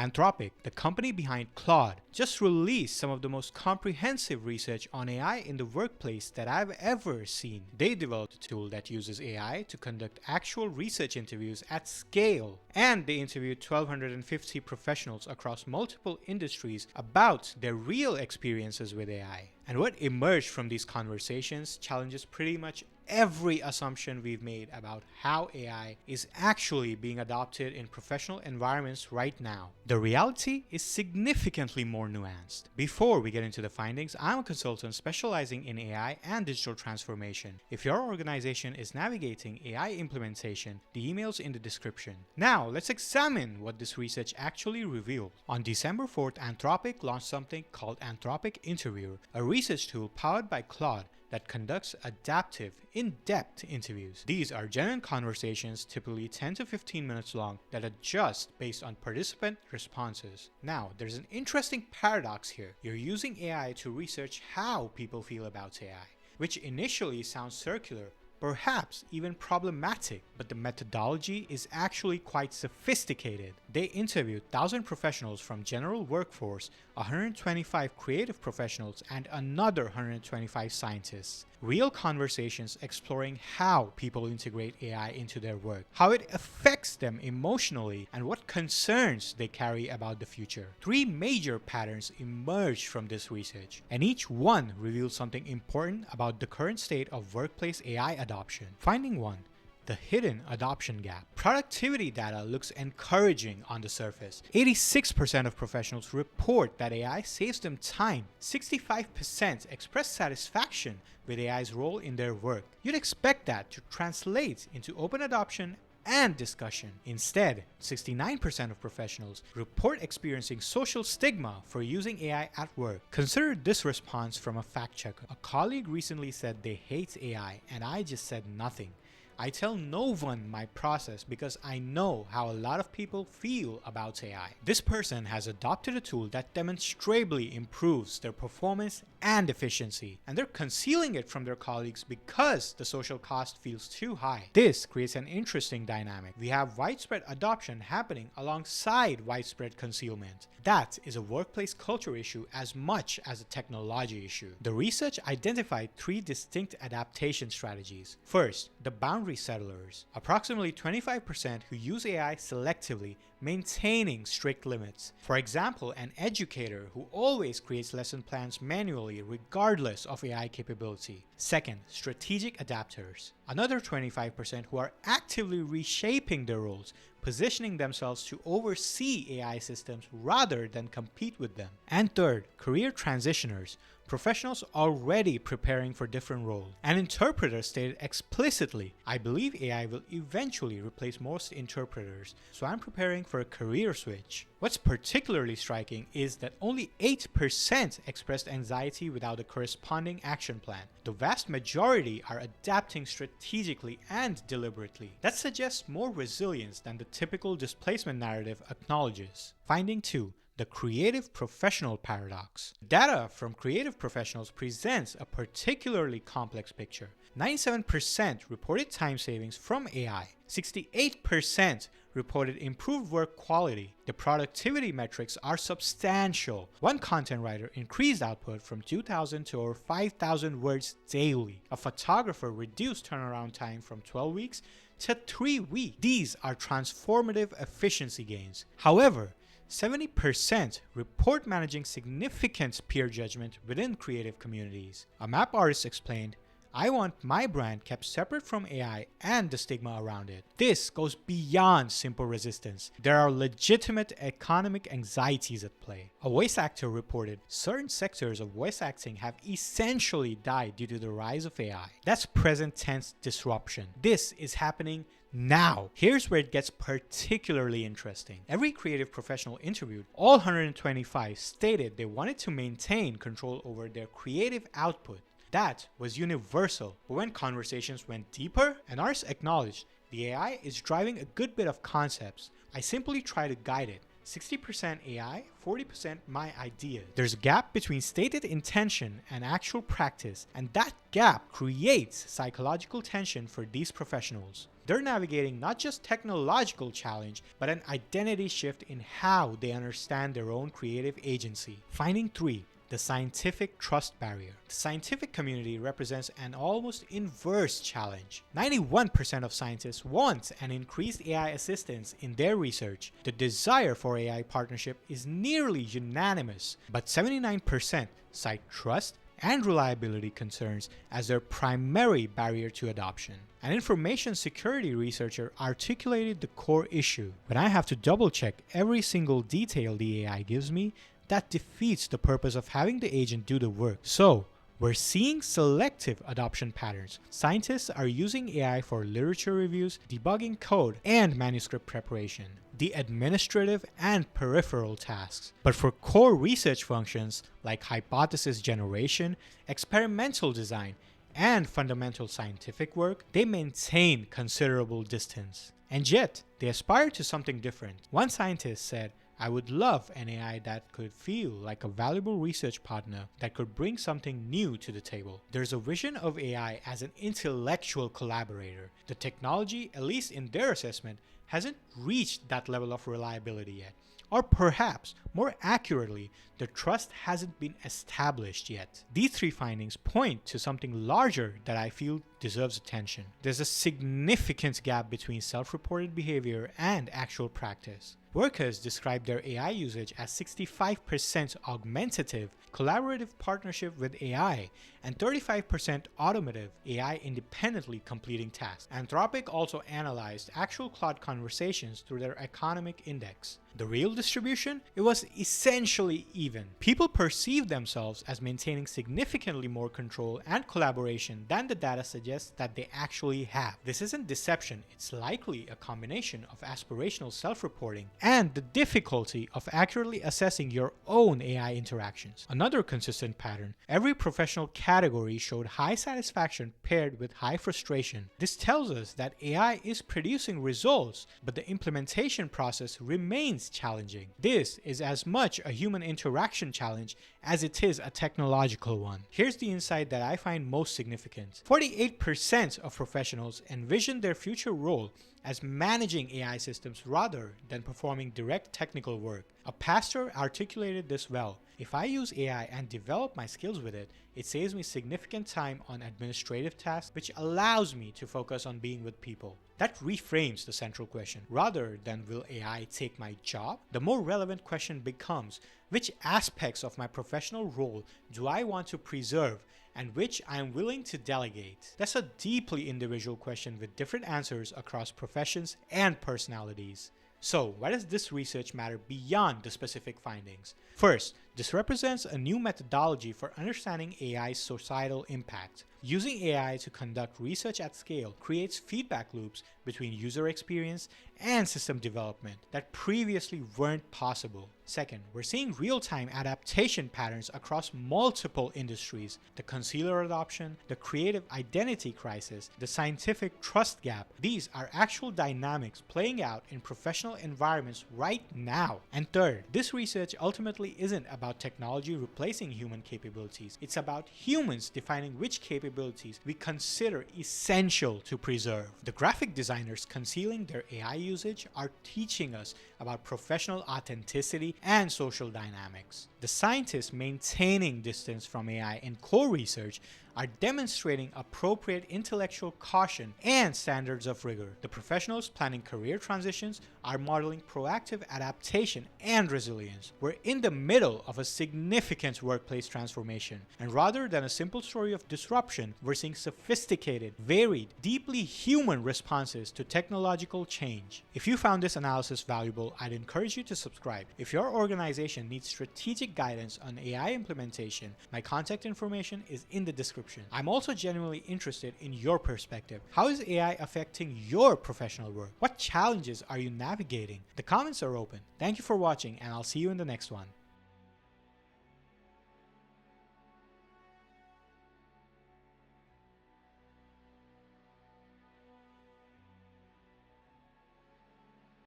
Anthropic, the company behind Claude, just released some of the most comprehensive research on AI in the workplace that I've ever seen. They developed a tool that uses AI to conduct actual research interviews at scale, and they interviewed 1,250 professionals across multiple industries about their real experiences with AI. And what emerged from these conversations challenges pretty much every assumption we've made about how AI is actually being adopted in professional environments right now. The reality is significantly more nuanced. Before we get into the findings, I'm a consultant specializing in AI and digital transformation. If your organization is navigating AI implementation, the email's in the description. Now, let's examine what this research actually revealed. On December 4th, Anthropic launched something called Anthropic Interviewer, a research tool powered by Claude that conducts adaptive, in-depth interviews. These are genuine conversations, typically 10 to 15 minutes long, that adjust based on participant responses. Now, there's an interesting paradox here. You're using AI to research how people feel about AI, which initially sounds circular, perhaps even problematic, but the methodology is actually quite sophisticated. They interviewed 1,000 professionals from general workforce, 125 creative professionals, and another 125 scientists. Real conversations exploring how people integrate AI into their work, how it affects them emotionally, and what concerns they carry about the future. 3 major patterns emerged from this research, and each one reveals something important about the current state of workplace AI adoption. Finding 1. The hidden adoption gap. Productivity data looks encouraging on the surface. 86% of professionals report that AI saves them time. 65% express satisfaction with AI's role in their work. You'd expect that to translate into open adoption and discussion. Instead, 69% of professionals report experiencing social stigma for using AI at work. Consider this response from a fact checker. A colleague recently said they hate AI, and I just said nothing. I tell no one my process because I know how a lot of people feel about AI. This person has adopted a tool that demonstrably improves their performance and efficiency, and they're concealing it from their colleagues because the social cost feels too high. This creates an interesting dynamic. We have widespread adoption happening alongside widespread concealment. That is a workplace culture issue as much as a technology issue. The research identified 3 distinct adaptation strategies. First, the boundary settlers. Approximately 25% who use AI selectively, maintaining strict limits. For example, an educator who always creates lesson plans manually regardless of AI capability. Second, strategic adapters. Another 25% who are actively reshaping their roles, positioning themselves to oversee AI systems rather than compete with them. And third, career transitioners. Professionals already preparing for different roles. An interpreter stated explicitly, "I believe AI will eventually replace most interpreters, so I'm preparing for a career switch." What's particularly striking is that only 8% expressed anxiety without a corresponding action plan. The vast majority are adapting strategically and deliberately. That suggests more resilience than the typical displacement narrative acknowledges. Finding 2. The creative professional paradox. Data from creative professionals presents a particularly complex picture. 97% reported time savings from AI. 68% reported improved work quality. The productivity metrics are substantial. One content writer increased output from 2,000 to over 5,000 words daily. A photographer reduced turnaround time from 12 weeks to 3 weeks. These are transformative efficiency gains. However, 70% report managing significant peer judgment within creative communities. A map artist explained, "I want my brand kept separate from AI and the stigma around it." This goes beyond simple resistance. There are legitimate economic anxieties at play. A voice actor reported, "Certain sectors of voice acting have essentially died due to the rise of AI." That's present tense disruption. This is happening now. Here's where it gets particularly interesting. Every creative professional interviewed, all 125, stated they wanted to maintain control over their creative output. That was universal. But when conversations went deeper, an artist acknowledged, "The AI is driving a good bit of concepts. I simply try to guide it, 60% AI, 40% my ideas. There's a gap between stated intention and actual practice, and that gap creates psychological tension for these professionals. They're navigating not just technological challenge, but an identity shift in how they understand their own creative agency. Finding 3. The scientific trust barrier. The scientific community represents an almost inverse challenge. 91% of scientists want an increased AI assistance in their research. The desire for AI partnership is nearly unanimous, but 79% cite trust and reliability concerns as their primary barrier to adoption. An information security researcher articulated the core issue. When I have to double check every single detail the AI gives me, that defeats the purpose of having the agent do the work. So, we're seeing selective adoption patterns. Scientists are using AI for literature reviews, debugging code, and manuscript preparation, the administrative and peripheral tasks. But for core research functions like hypothesis generation, experimental design, and fundamental scientific work, they maintain considerable distance. And yet, they aspire to something different. One scientist said, "I would love an AI that could feel like a valuable research partner that could bring something new to the table." There's a vision of AI as an intellectual collaborator. The technology, at least in their assessment, hasn't reached that level of reliability yet. Or perhaps, more accurately, the trust hasn't been established yet. These 3 findings point to something larger that I feel deserves attention. There's a significant gap between self-reported behavior and actual practice. Workers describe their AI usage as 65% augmentative, collaborative partnership with AI, and 35% automative, AI independently completing tasks. Anthropic also analyzed actual Claude conversations through their economic index. The real distribution? It was essentially even. People perceive themselves as maintaining significantly more control and collaboration than the data suggests that they actually have. This isn't deception, it's likely a combination of aspirational self-reporting and the difficulty of accurately assessing your own AI interactions. Another consistent pattern, every professional category showed high satisfaction paired with high frustration. This tells us that AI is producing results, but the implementation process remains challenging. This is as much a human interaction challenge as it is a technological one. Here's the insight that I find most significant. 48% of professionals envision their future role as managing AI systems rather than performing direct technical work. A pastor articulated this well. "If I use AI and develop my skills with it, it saves me significant time on administrative tasks, which allows me to focus on being with people." That reframes the central question. Rather than will AI take my job, the more relevant question becomes, which aspects of my professional role do I want to preserve and which I am willing to delegate? That's a deeply individual question with different answers across professions and personalities. So, why does this research matter beyond the specific findings? First, this represents a new methodology for understanding AI's societal impact. Using AI to conduct research at scale creates feedback loops between user experience and system development that previously weren't possible. Second, we're seeing real-time adaptation patterns across multiple industries. The concealer adoption, the creative identity crisis, the scientific trust gap. These are actual dynamics playing out in professional environments right now. And third, this research ultimately isn't about technology replacing human capabilities. It's about humans defining which capabilities we consider essential to preserve. The graphic designers concealing their AI usage are teaching us about professional authenticity and social dynamics. The scientists maintaining distance from AI in core research are demonstrating appropriate intellectual caution and standards of rigor. The professionals planning career transitions are modeling proactive adaptation and resilience. We're in the middle of a significant workplace transformation, and rather than a simple story of disruption, we're seeing sophisticated, varied, deeply human responses to technological change. If you found this analysis valuable, I'd encourage you to subscribe. If your organization needs strategic guidance on AI implementation, my contact information is in the description. I'm also genuinely interested in your perspective. How is AI affecting your professional work? What challenges are you navigating? The comments are open. Thank you for watching, and I'll see you in the next one.